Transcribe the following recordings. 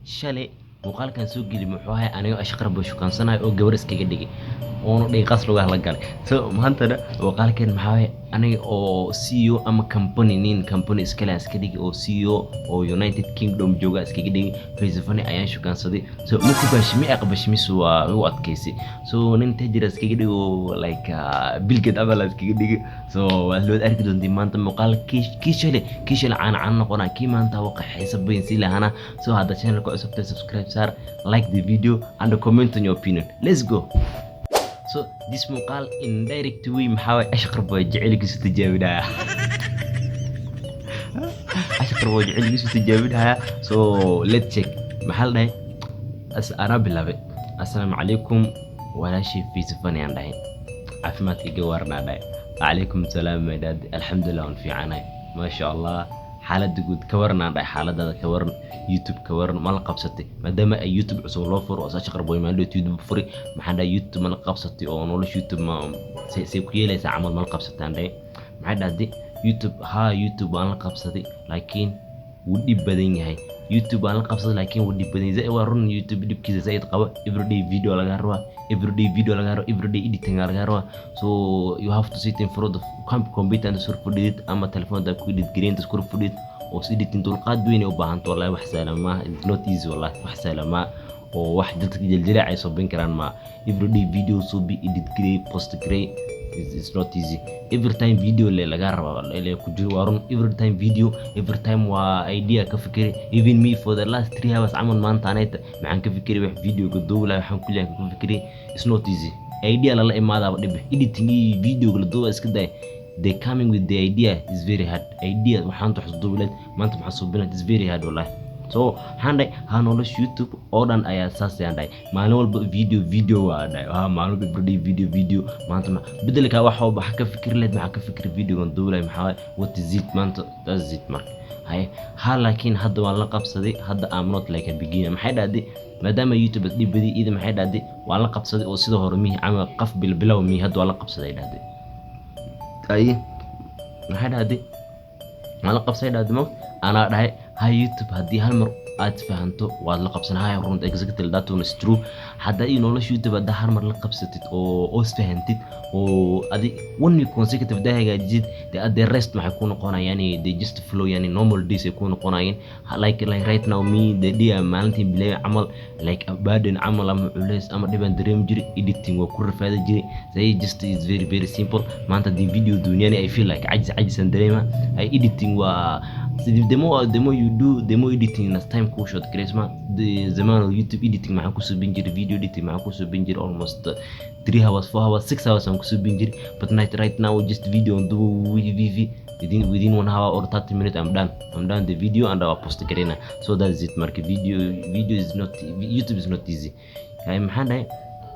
shalay muuqaalkan soo geli muxuu ahay aniga ashqar buu shukansanayo oo gabar iskaga dhigay oo dhiiqas lugaha la galay so maantana muuqaalkan maxaa waye aniga oo CEO ama company iskale iska dhigi oo CEO oo United Kingdom jooga iskaga dhigi Facebook ayaan shukansaday so muku bashmi aqbashmis waa u adkaysay so nin tajir iskaga dhigi oo like Bill Gates abal iskaga dhigi so waa loo arki doontii maanta muuqaal kiishale aan noqonaa kii maanta waxa xisaab bayn si lahana so hada channelka cusub subscribe sar like the video and comment on your opinion. Let's go. So this muuqaal in direct way maxaa way ashqar baa jecelkiisu tijaabinaya so let's check maxaa dhahay ana bilaabay assalaamu calaykum walaashi fiisfani aan dhahay caafimaadkayga warna dhahay calaykum salaam maydad alxamdulilah waan fiicanahay maasha allah xaaladda guud ka warna dhahay xaaladada ka warna YouTube ka warna ma la qabsatay maadaama ay YouTube cusub loo furo oo ashqar baa imaan YouTube furi maxaa dhahay YouTube ma la qabsatay oo nolosha YouTube ma say ku yeelaysa camal ma la qabsataan dhahay maxaa dhahay YouTube aan la qabsaday laakiin wuu dhib badan yahay YouTube aan la qabsaday laakiin wuu dhib badan yahay waa run YouTube dhibkiisa zaid qaba everyday video laga rabaa everyday editing laga rabaa so you have to sit in front of computer and sur fudid ama telefoonda ku edit gareynta sur fudid oo editing dulqaad weyn u baahan to wallahi wax sahlan ma it's not easy wallahi wax sahlan ma oo wax dadka jiljilaa ay soo bin karaan ma everyday video so be edit grade post grade it's not easy every time video laga raba ku jiro warun every time waa idea ka fikir even me for the last 3 hours aman maanta anayta maxaan ka fikiray wax video ga duubla waxaan ku leeyahay ka fikiray it's not easy idea la imaada dhib editing video la duuba iska day they coming with the idea is very hard idea waxaan tuxus duubleed maanta maxaa soo binaa is very hard wallahi so handay nolosha YouTube oo dhan ayaa saas yaanday maalin walba video waa dhaay maalin walba video maanta bedelka waxa ka fikir leed maxaa ka fikir video gan duulay maxaa what is it maanta that's it mark laakiin hadda waan la qabsaday hadda I'm not like a beginner maxay dhahday maadaama YouTube dhib badi ida maxay dhahday waan la qabsaday oo sida hore mihi ama qaf bilbilow mihi hadda waan la qabsaday dhahday maxay dhahday waan la qabsaday dhahday ana dhahay YouTube haddii hal mar aad fahanto waad la qabsanahay run exactly that one is true hadda nolosha YouTube hadda hal mar la qabsatid oo isfahantid oo adi one week consecutive day hagaajid the rest maxay ku noqonayaan they just flow yani normal days ay ku noqonayaan like right now me the day maalintii bilay amal like a burden amal ama culays ama dhiban dareem jiri editing waa ku rafaada jiri say just is very very simple maanta the video dunyani I feel like ajsan dareema editing waa the more you do the more editing as time ku short charisma the zaman YouTube editing maxaa ku soo bin jiri video editing maxaa ku soo bin jiri almost 3 hours 4 hours 6 hours aan ku soo bin jiri but right now just video on do within 1 hour or 30 minutes I'm done the video and I post garena so that's it mark video is not YouTube is not easy maxaa dhahay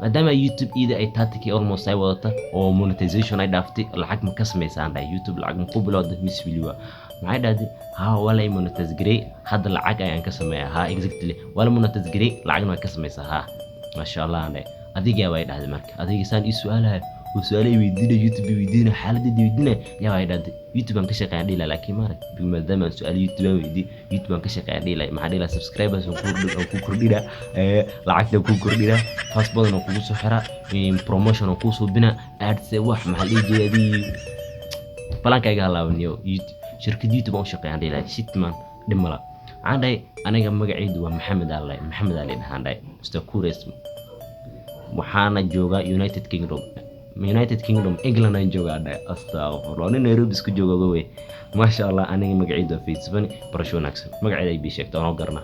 maadaama YouTube ida ay taatiki almost ay wadata oo monetization ay dhaaftay lacag ma ka sameysaan dhahay YouTube lacag ma ku bilowday miswiliwa maxay dhahday wala monetize garay hadda lacag ayaan ka sameeyaa exactly wala monetize garay lacagna waan ka sameeysaa masha Allah adiga way dhahday marka adiga saan ii su'aalahay وسؤالي ويدينا يوتيوب ويدينا حالة دي ويدينا يا وايد يوتيوب أنك شقي عندي لا لكن ما بما دام سؤال يوتيوب أنك شقي عندي لا ما عندي لا سبسكرايبرز وكوكردينا لعكنا وكوكردينا فاصبر نقول سحرة بروموشن نقول بنا أرس واحد محلي جدي فلان كي قال ونيو شركة يوتيوب أو شقي عندي لا شيت مان دملا عندي أنا جم قاعد ومحمد علي عندي مستقور اسمه وحنا جوجا United Kingdom England ay joogaa astaghfirullah nin Nairobi isku jooga way ma sha Allah aniga magaciido Facebook barasho wanaagsan magaciiday bi sheegtay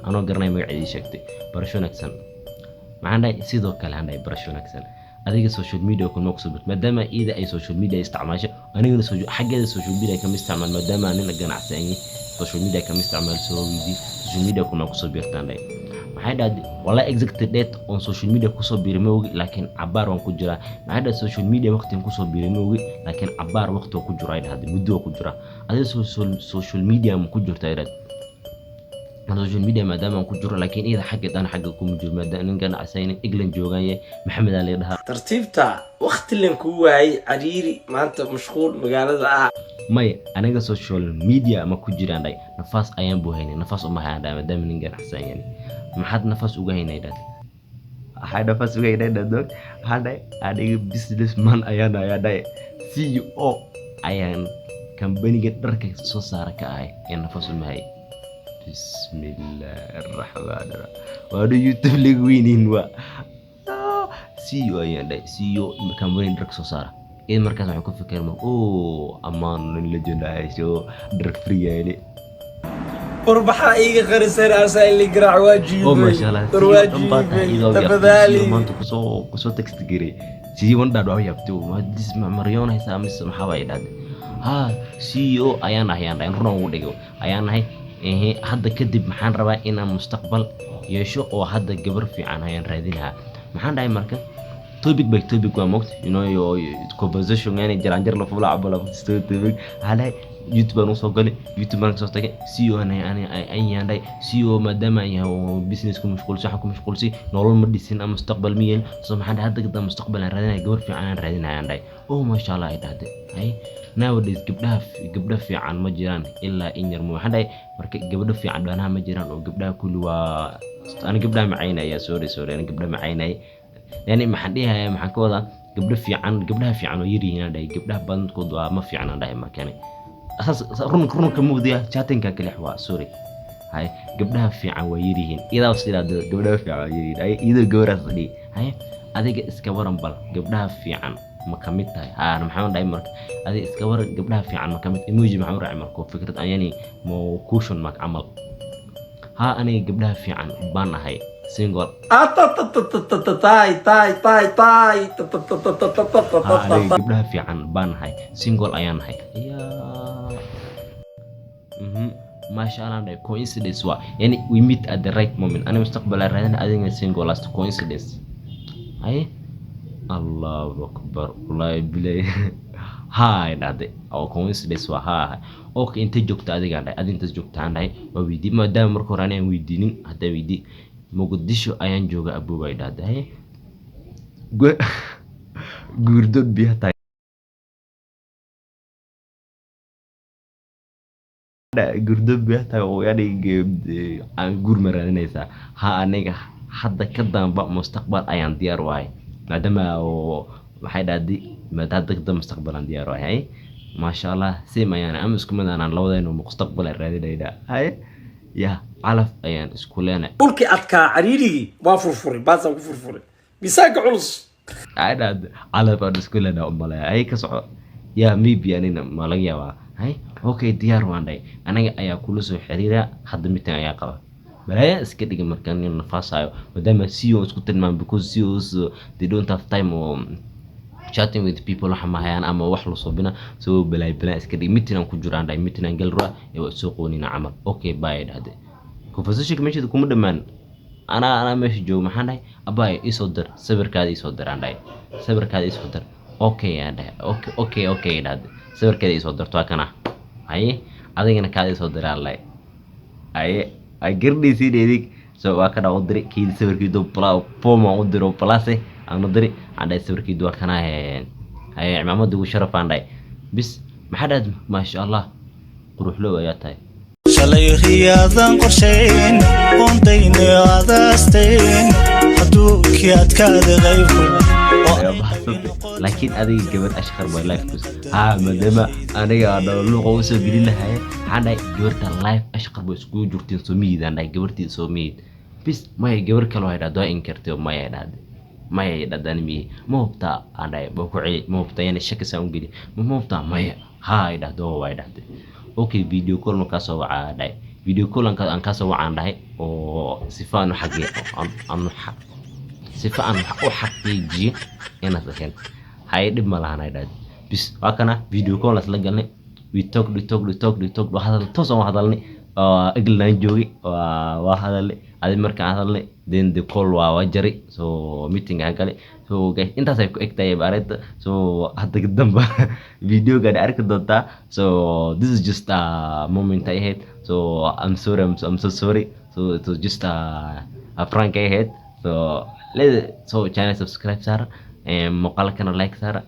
anoo garnay magaciiday sheegtay barasho wanaagsan maxaan sidoo kale aan barasho wanaagsan adiga social media ku noqso maadaama ida ay social media isticmaasho aniga xaggeeda social media kama isticmaal maadaama anina ganacsi social media kama isticmaal social media ku noqso birtaan maxay dhahday wala exact date on social media ku soo biirmoogi laakiin cabaar waan ku jira maxay dhahday social media waqti ku soo biirmoogi laakiin cabaar waqti ku jira ay dhahday muddo ku jira adiga social media ma ku jirtaa iraad social media maadaama aan ku jiro laakiin iyada xaggeed aan xagga kuma jiro maadaama nin ganacsaynin England joogaya Maxamed aa la dhahaa tartiibta waqti lan ku waayay cariiri maanta mashquul magaalada ah may aniga social media ma ku jiraan dhay nafaas ayaan buuhaynay nafaas uma haynay maadaama nin ganacsayan maxaad nafaas uga haynay dad waxaa nafaas uga haynay dad hada adiga businessman ayaan dhay CEO ayaan company-ga dharka soo saara ka ahay ee nafaas uma hay bismillahirrahmanirrahim waadu YouTube ligwinin wa CEO ayaan dhay CEO company dharka soo saara إيه مركز معكم في كلمة أمان اللي جنايشو درك فريالي وربحا إيجا خرسان أرسال اللي قرع واجيبي ما شاء الله واجيبي تفضالي ما أنتو كسو تكست جري سي وان دادو يابتو ما تسمع مريون هاي سامي سمحا وايداد ها CEO أيانا رونا وديجو أيانا هاي إيه هذا كدب محان ربا إنا مستقبل يشو أو هذا جبر في عن هاي رادينها محان داي مركز topic by topic waa moogta your conversation yani jaranjar la fuula abala topic halay YouTube aan soo galay YouTube aan soo tagay CEO ani ayaan dhay CEO maadaama yahay business ku mashquulsan nolol ma dhisin ama mustaqbal miyeen soo maxaan hadda gada mustaqbal aan raadinay gabar fiican aan raadinayaan dhay ma sha Allah ay dhahday hay nowadays gabdha fiican ma jiraan ilaa in yar waxaan dhay marka gabdha fiican dhanaha ma jiraan oo gabdhaha kulli waa ani gabdhaha macaynaya sorry ani gabdhaha macaynaya يعني ما حد إيه ما حكودا قبل في عن ويري هنا ده قبلها بند كودوا ما في عن ده ما كان أساس رون كموديا شاتين ككل حوا سوري هاي قبلها في عن ويري هنا إذا وصل هذا قبلها في عن ويري هاي إذا جورا صدي هاي هذا إسكابرم بال قبلها في عن مكملت هاي أنا محمد دايمر هذا إسكابر قبلها في عن مكملت إيموجي محمد عمر فكرة يعني مو كوشن ماك عمل ها أنا قبلها في عن بانا هاي single gabdhaha fiican baan nahay single ayaan nahay maasha Allah day coincidence waa yani we meet at the right moment ana mustaqbal raadina adiga single last coincidence ay Allahu akbar wallahi bilay hay dhade oo coincidence waa ha okay inta joogta adiga dhay adinta joogtaan dhay waa weydii maadaama markii hore aan weydiinin hadda weydii Mogadishu ayaan jooga Abuubay dhahday guurdood biyaha tahay oo yani aan guur maradinaysa ha aniga hadda ka danba mustaqbal ayaan diyaar wahay maadaama oo waxay dhahday hadda mustaqbal aan diyaar wahay ma sha Allah sima yani am isku mid aan labadayno mustaqbal raadinayna hay يا علف أيان إسكولنا. قولك أتكا عريري ما فرفوري بس أنا فرفوري بيساق علص. عاد علف أنا إسكولنا أملا هاي كسر يا ميبي يعني مالجيا وا هاي أوكي ديار وانداي أنا أيا كل سو حريرة حد متى أيا قبل. بلايا إسكتي كمكان النفاس هاي ودائما سيو إسكتن ما because CEOs they don't have time chatting with people waxma hayaan ama wax la soobina soo balay iska dhig mitina ku jiraan dhay mitina gal raa ee soo qoonina amal okay bye dhade conversation meesha kuma dhamaan ana meesha joog maxaan dhahay abay isoo dir sawirkaada isoo dir aan dhahay sawirkaada isoo dir okay aan dhahay okay dhade sawirkaada isoo dirto kana hay adigana kaada isoo diraan lay ay girdisi deedig soo waa ka dhaw dir kii sawirkiido poma u diro place أنا دري عندي سبر كيدوا كنا هاي عمامة دو شرف عندي بس ما حد ما شاء الله قروح له يا تاي شلي رياضان قرشين وندين عدستين حدوك يا تكاد غيفو لكن هذه قبل أشهر باي لايف كوس ها مدام أنا قاعد لغة وسجل لها عندي قبرت اللايف أشهر باي سكول جورتين سميد عندي قبرتين سميد بس ما يقبر كلو هيدا دوا إنكرتو ما يهدا ما يدادني مي موبتا عندي بقولي موبتا يعني شكل سامجلي موبتا ما هاي ده دوا وايد ده أوكي فيديو كول مكاسو عادي فيديو كول أنك كاسو عندي أو صفان حقي أنو حق صفان أو حقيقي أنا سكين هاي دي ملهانا ده بس أكنا فيديو كول أصلا we talk وهذا توصل وهذا أقلنا نجوي وهذا اللي هذا مركز هذا اللي then the call وجري so meeting هكذا so guys انت سايكو اكتاي باريت so هذا قدام فيديو قاعد أركض دوتا so this is just a moment I had so I'm sorry, I'm so sorry. So it was just a prank I had. So channel subscribe sara, muuqaalkana like sara,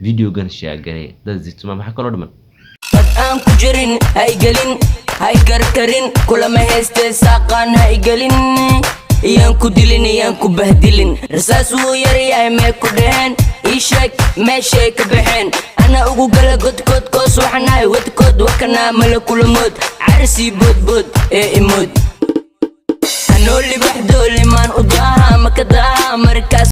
videogana share gareey. That's it. Maxaa kaloo dhiman? dad aan ku jirin hay gelin hay karkarin kulama hayste saaqaan hay gelin iyaan ku dilin iyaan ku bahdilin rasaas wuu yaryahay mee ku dheheen ii sheeg meeshay ka baxeen ana ugu gala godkood koos waxanahay wadkood wakanaa mala kulamood carsii boodbood ee imood anoo libaxdoo limaan u daaha makadaaha markaas